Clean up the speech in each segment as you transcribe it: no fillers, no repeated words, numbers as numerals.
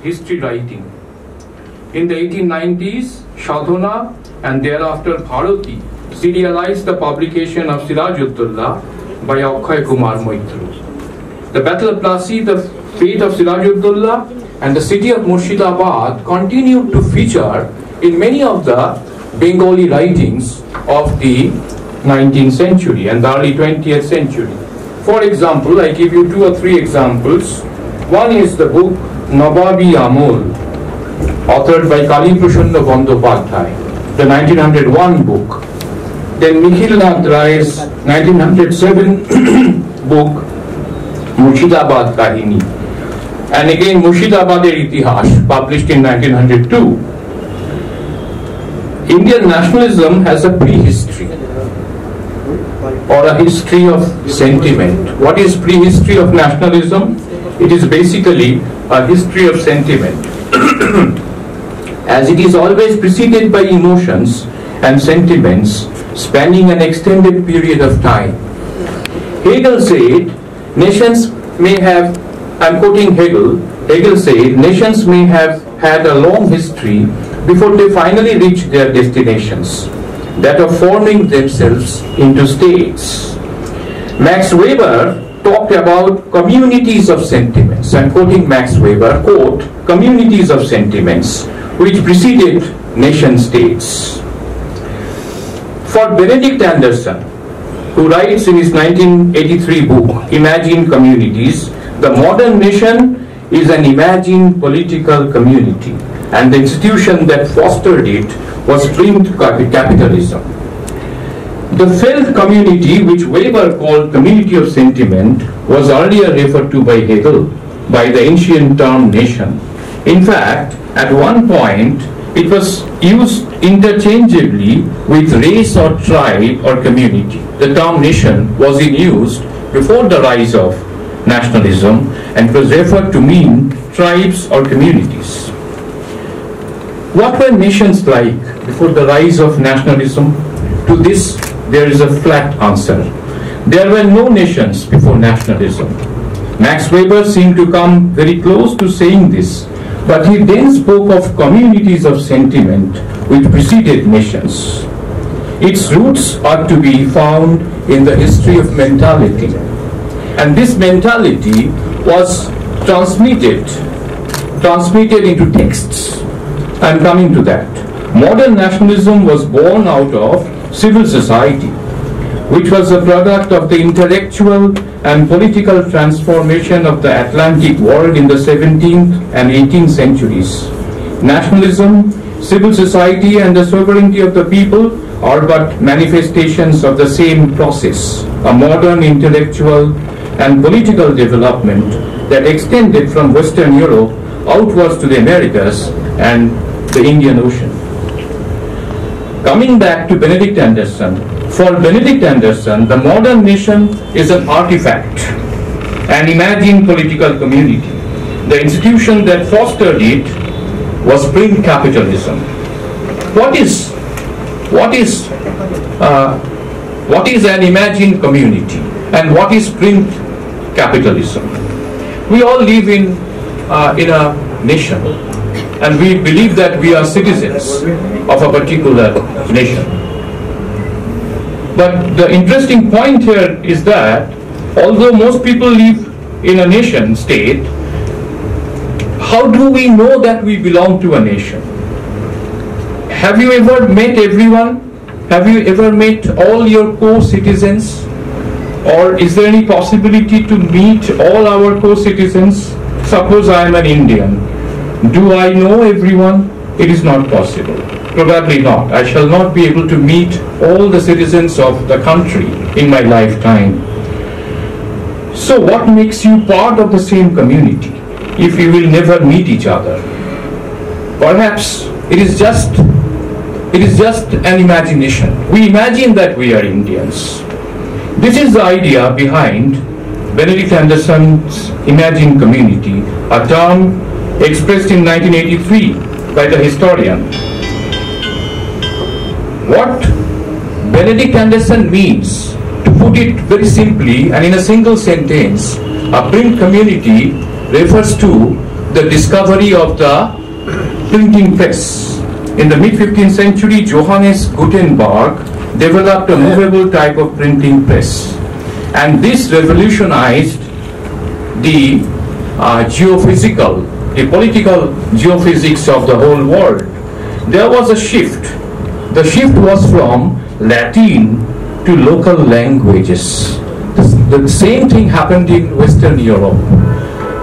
history writing. In the 1890s, Shadhana and thereafter Bharati serialized the publication of Siraj-ud-Dawla by Akshay Kumar Moitru. The Battle of Plassey, the fate of Siraj-ud-Dawla, and the city of Murshidabad continued to feature in many of the Bengali writings of the 19th century and the early 20th century. For example, I give you 2 or 3 examples. One is the book Nawabi Amol, authored by Kali Prasanna Bandyopadhyay, the 1901 book. Then Nikhil Nath Ray's 1907 book Murshidabad Kahini, and again Murshidabad Itihash, published in 1902. Indian nationalism has a prehistory or a history of sentiment. What is prehistory of nationalism? It is basically a history of sentiment, as it is always preceded by emotions and sentiments spanning an extended period of time. Hegel said, nations may have, I'm quoting Hegel, Hegel said, nations may have had a long history before they finally reach their destinations, that of forming themselves into states. Max Weber talked about communities of sentiments. I'm quoting Max Weber, quote, communities of sentiments which preceded nation states. For Benedict Anderson, who writes in his 1983 book, Imagine Communities, the modern nation is an imagined political community, and the institution that fostered it was print capitalism. The felt community, which Weber called community of sentiment, was earlier referred to by Hegel by the ancient term nation. In fact, at one point, it was used interchangeably with race or tribe or community. The term nation was in use before the rise of nationalism and was referred to mean tribes or communities. What were nations like before the rise of nationalism? To this, there is a flat answer. There were no nations before nationalism. Max Weber seemed to come very close to saying this, but he then spoke of communities of sentiment which preceded nations. Its roots are to be found in the history of mentality. And this mentality was transmitted into texts. I'm coming to that. Modern nationalism was born out of civil society, which was a product of the intellectual and political transformation of the Atlantic world in the 17th and 18th centuries. Nationalism, civil society, and the sovereignty of the people are but manifestations of the same process, a modern intellectual and political development that extended from Western Europe outwards to the Americas and the Indian Ocean. Coming back to Benedict Anderson, for Benedict Anderson, the modern nation is an artifact, an imagined political community. The institution that fostered it was print capitalism. What is an imagined community, and what is print capitalism? We all live in a nation, and we believe that we are citizens of a particular nation. But the interesting point here is that although most people live in a nation state, how do we know that we belong to a nation? Have you ever met everyone? Have you ever met all your co-citizens? Or is there any possibility to meet all our co-citizens? Suppose I am an Indian. Do I know everyone? It is not possible. Probably not. I shall not be able to meet all the citizens of the country in my lifetime. So what makes you part of the same community if you will never meet each other? Perhaps it is just an imagination. We imagine that we are Indians. This is the idea behind Benedict Anderson's imagined community, a term expressed in 1983 by the historian. What Benedict Anderson means, to put it very simply and in a single sentence, a print community refers to the discovery of the printing press. In the mid-15th century, Johannes Gutenberg developed a movable type of printing press. And this revolutionized the geophysical, the political geophysics of the whole world. There was a shift. The shift was from Latin to local languages. The same thing happened in Western Europe.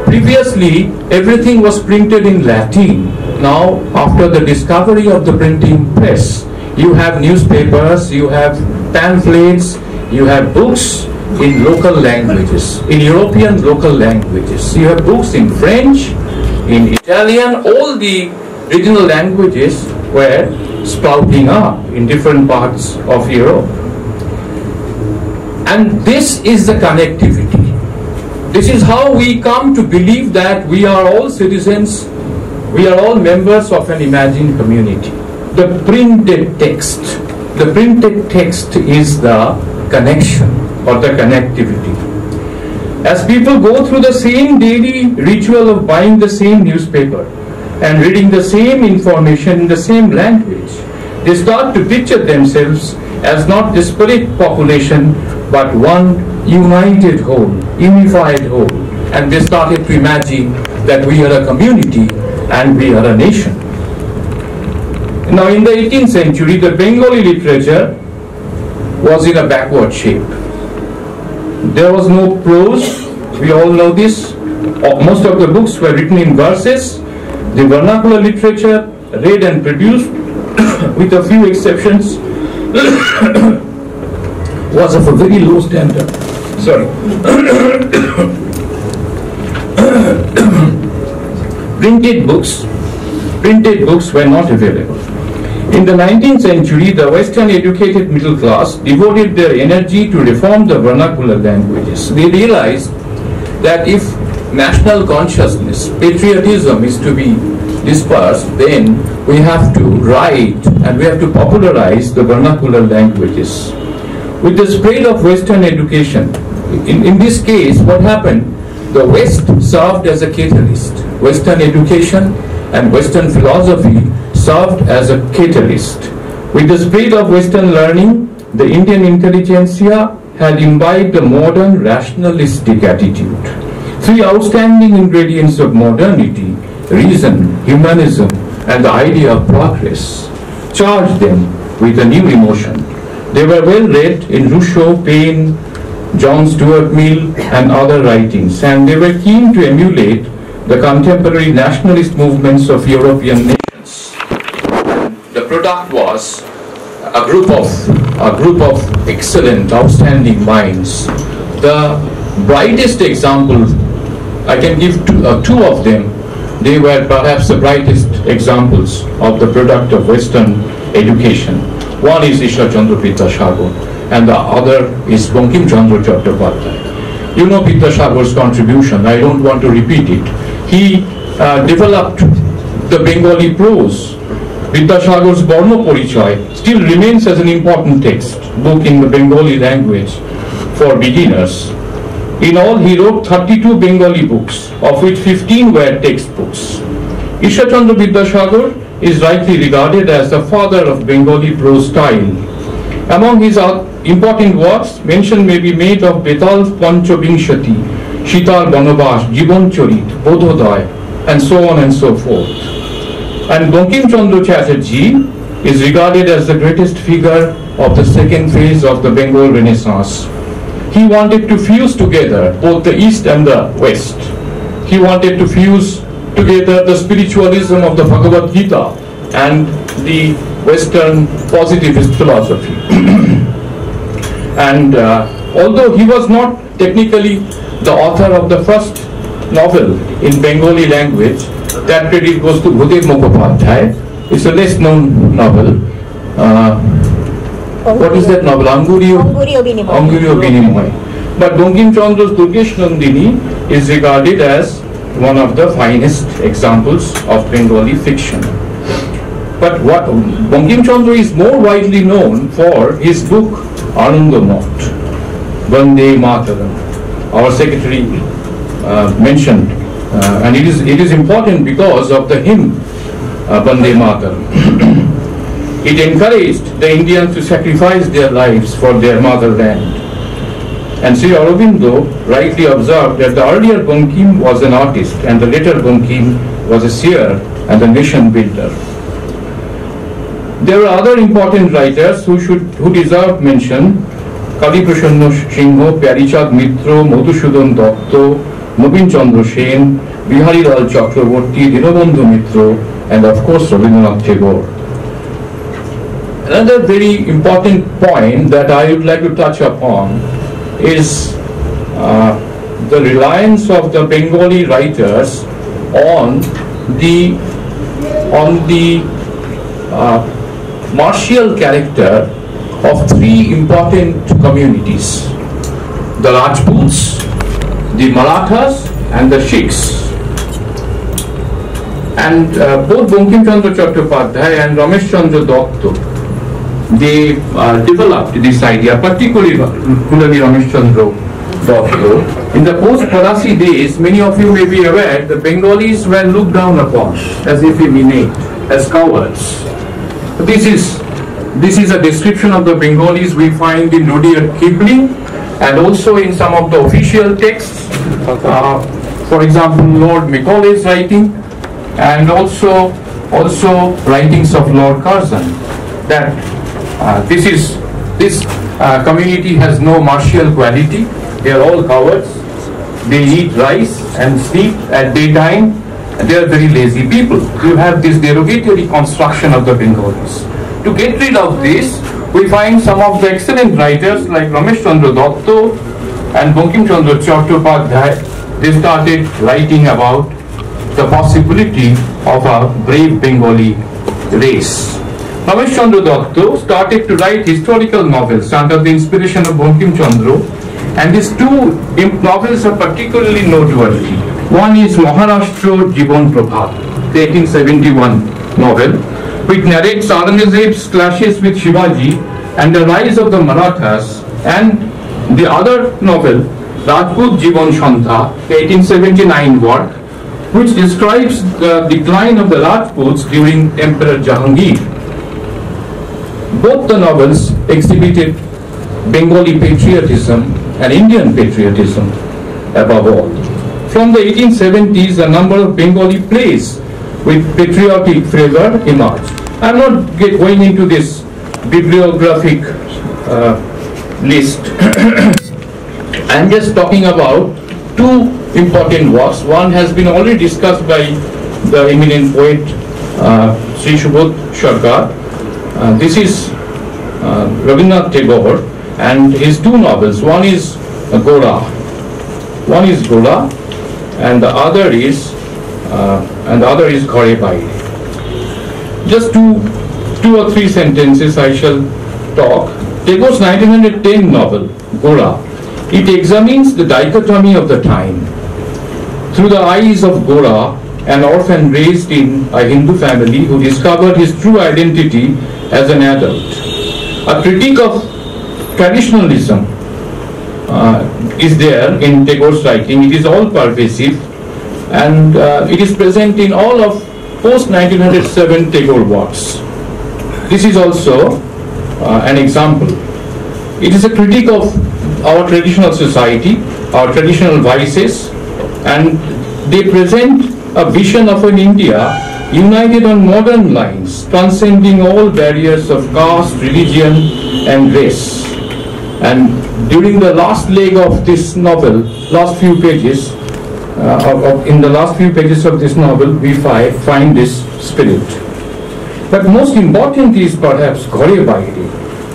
Previously, everything was printed in Latin. Now, after the discovery of the printing press, you have newspapers, you have pamphlets, you have books in local languages, in European local languages. You have books in French, in Italian, all the regional languages were sprouting up in different parts of Europe. And this is the connectivity. This is how we come to believe that we are all citizens, we are all members of an imagined community. The printed text is the connection or the connectivity. As people go through the same daily ritual of buying the same newspaper and reading the same information in the same language, they start to picture themselves as not disparate population but one united whole, unified whole. And they started to imagine that we are a community and we are a nation. Now in the 18th century, the Bengali literature was in a backward shape. There was no prose, we all know this. Most of the books were written in verses. The vernacular literature, read and produced, with a few exceptions, was of a very low standard. Sorry. Printed books were not available. In the 19th century, the Western educated middle class devoted their energy to reform the vernacular languages. They realized that if national consciousness, patriotism is to be dispersed, then we have to write and we have to popularize the vernacular languages. With the spread of Western education, in this case, what happened? The West served as a catalyst. Western education and Western philosophy served as a catalyst. With the spread of Western learning, the Indian intelligentsia had imbibed a modern rationalistic attitude. Three outstanding ingredients of modernity, reason, humanism, and the idea of progress, charged them with a new emotion. They were well read in Rousseau, Paine, John Stuart Mill, and other writings, and they were keen to emulate the contemporary nationalist movements of European nations. The product was a group of excellent, outstanding minds. The brightest example, I can give two of them. They were perhaps the brightest examples of the product of Western education. One is Ishwar Chandra Vidyasagar, and the other is Bankim Chandra Chattopadhyay. You know Vidyasagar's contribution, I don't want to repeat it. He developed the Bengali prose. Vidyasagar's Barna Porichoy still remains as an important text book in the Bengali language for beginners. In all, he wrote 32 Bengali books, of which 15 were textbooks. Ishwar Chandra Vidyasagar is rightly regarded as the father of Bengali prose style. Among his important works, mention may be made of Betal Panchavinshati, Shitar Banabas, Jibon Chorit, Bodhoday, and so on and so forth. And Bankim Chandra Chatterjee is regarded as the greatest figure of the second phase of the Bengal Renaissance. He wanted to fuse together both the East and the West. He wanted to fuse together the spiritualism of the Bhagavad Gita and the Western positivist philosophy. And although he was not technically the author of the first novel in Bengali language, that credit goes to Bhudev Mukhopadhyay. It's a less known novel. What is that novel? Angurio Binimoy. But Bankim Chandra's Durgesh Nandini is regarded as one of the finest examples of Bengali fiction. But what Bankim Chandra is more widely known for his book Ananda Mot, Vande Mataram. Our secretary mentioned and it is important because of the hymn Vande Mataram. It encouraged the Indians to sacrifice their lives for their motherland. And Sri Aurobindo rightly observed that the earlier Bankim was an artist and the later Bankim was a seer and a nation builder. There are other important writers who deserve mention: Kali Prashanna Singh, Pyarichand Mitra, Madhusudan Datta, Nobin Chandra Sen, Bihari Lal Chakraborty, Dinabandhu Mitra, and of course Rabindranath Tagore. Another very important point that I would like to touch upon is the reliance of the Bengali writers on the martial character of three important communities: the Rajputs, the Marathas, and the Sikhs. And both Bankim Chandra Chattopadhyay and Ramesh Chandra Datta, they developed this idea, particularly Ramesh Chandra Datta. In the post-Farasi days, many of you may be aware, the Bengalis were looked down upon as effeminate, as cowards. This is a description of the Bengalis we find in Rudyard Kipling and also in some of the official texts. For example, Lord Macaulay's writing, and also writings of Lord Curzon, that this community has no martial quality. They are all cowards. They eat rice and sleep at daytime. They are very lazy people. You have this derogatory construction of the Bengalis. To get rid of this, we find some of the excellent writers like Ramesh Chandra Datta and Bankim Chandra Chattopadhyay. They started writing about the possibility of a brave Bengali race. Ramesh Chandra Datta started to write historical novels under the inspiration of Bankim Chandra, and these two novels are particularly noteworthy. One is Maharashtra Jivan Prabhat, the 1871 novel, which narrates Aurangzeb's clashes with Shivaji and the rise of the Marathas, and the other novel, Rajput Jivan Shantha, the 1879 work, which describes the decline of the Rajputs during Emperor Jahangir. Both the novels exhibited Bengali patriotism and Indian patriotism above all. From the 1870s, a number of Bengali plays with patriotic fervor emerged. I am not going into this bibliographic list. I am just talking about two important works. One has been already discussed by the eminent poet Sri Subodh Sarkar. This is Rabindranath Tagore and his two novels. One is Gora, and the other is Ghare Baire. Just two or three sentences I shall talk. Tagore's 1910 novel, Gora, it examines the dichotomy of the time. Through the eyes of Gora, an orphan raised in a Hindu family who discovered his true identity as an adult. A critique of traditionalism is there in Tagore's writing. It is all pervasive, and it is present in all of post-1907 Tagore works. This is also an example. It is a critique of our traditional society, our traditional vices, and they present a vision of an India united on modern lines, transcending all barriers of caste, religion, and race. And during the last leg of this novel, last few pages, in the last few pages of this novel, we find this spirit. But most important is perhaps Ghare Baire,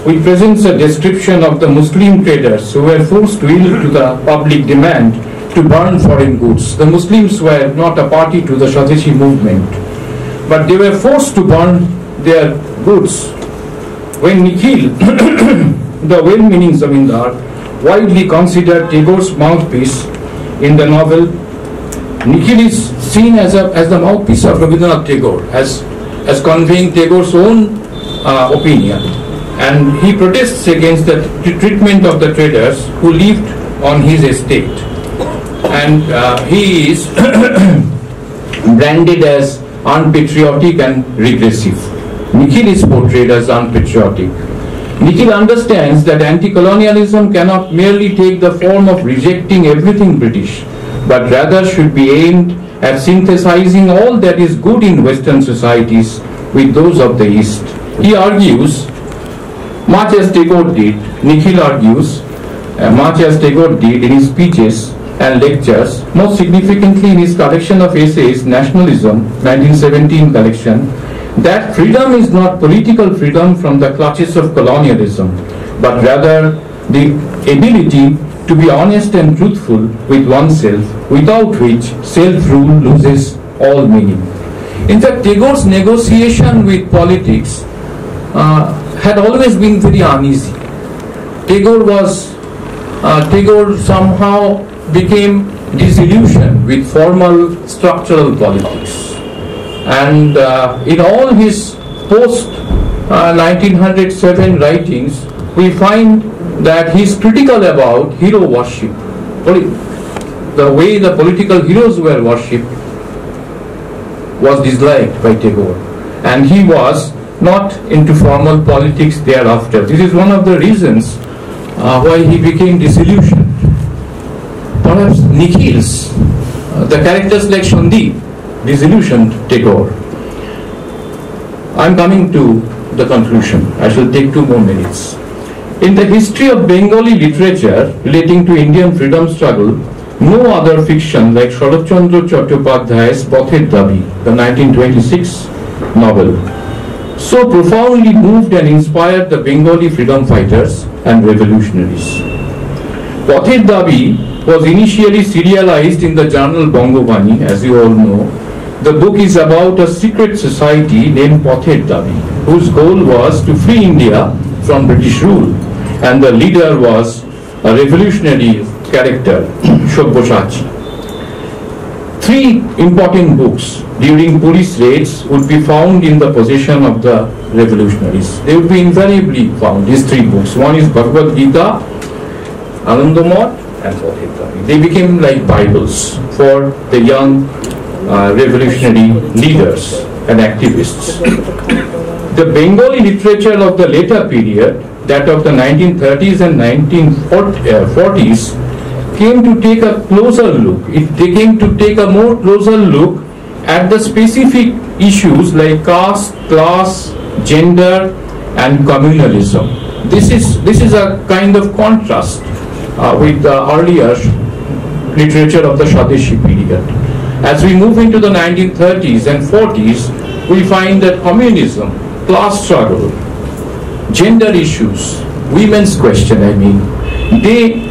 which presents a description of the Muslim traders who were forced to yield to the public demand to burn foreign goods. The Muslims were not a party to the Swadeshi movement, but they were forced to burn their goods. When Nikhil, the well-meaning Zamindar, widely considered Tagore's mouthpiece in the novel, Nikhil is seen as the mouthpiece of Rabindranath Tagore, as conveying Tagore's own opinion, and he protests against the treatment of the traders who lived on his estate. and he is branded as unpatriotic and regressive. Nikhil is portrayed as unpatriotic. Nikhil understands that anti-colonialism cannot merely take the form of rejecting everything British, but rather should be aimed at synthesizing all that is good in Western societies with those of the East. He argues, much as Tagore did, Nikhil argues, much as Tagore did in his speeches and lectures, most significantly in his collection of essays, Nationalism, 1917 collection, that freedom is not political freedom from the clutches of colonialism, but rather the ability to be honest and truthful with oneself, without which self-rule loses all meaning. In fact, Tagore's negotiation with politics had always been very uneasy. Tagore somehow became disillusioned with formal structural politics. And in all his post-1907 writings, we find that he is critical about hero worship. The way the political heroes were worshipped was disliked by Tagore. And he was not into formal politics thereafter. This is one of the reasons why he became disillusioned. Perhaps Nikhil's, the characters like Sandeep, disillusioned Tagore. I am coming to the conclusion. I shall take 2 more minutes. In the history of Bengali literature relating to Indian freedom struggle, no other fiction like Sharat Chandra Chattopadhyay's Pather Dabi, the 1926 novel, so profoundly moved and inspired the Bengali freedom fighters and revolutionaries. Pather Dabi was initially serialized in the journal Bangabani, as you all know. The book is about a secret society named Pather Dabi, whose goal was to free India from British rule, and the leader was a revolutionary character, Sabyasachi. 3 important books during police raids would be found in the possession of the revolutionaries. They would be invariably found, these 3 books. One is Bhagavad Gita, Anandamot, and Pather Dabi. They became like Bibles for the young revolutionary leaders and activists. The Bengali literature of the later period, that of the 1930s and 1940s, came to take a closer look. They came to take a more closer look at the specific issues like caste, class, gender, and communalism. This is a kind of contrast with the earlier literature of the Swadeshi period. As we move into the 1930s and 40s, we find that communism, class struggle, gender issues, women's question, they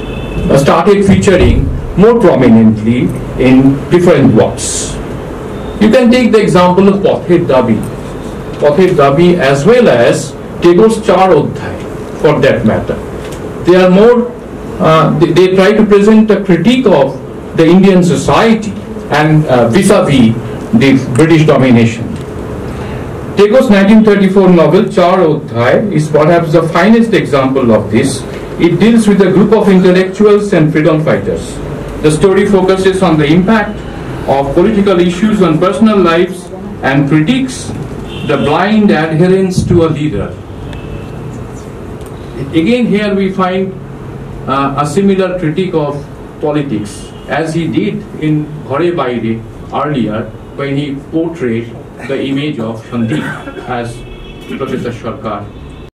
started featuring more prominently in different works. You can take the example of Pather Dabi as well as Tagore's Char Odhai, for that matter. They are more, they try to present a critique of the Indian society and vis-a-vis the British domination. Tagore's 1934 novel Char Odhai is perhaps the finest example of this. It deals with a group of intellectuals and freedom fighters. The story focuses on the impact of political issues on personal lives and critiques the blind adherence to a leader. Again, here we find a similar critique of politics, as he did in Ghare Baire earlier, when he portrayed the image of Sandeep as Professor Sarkar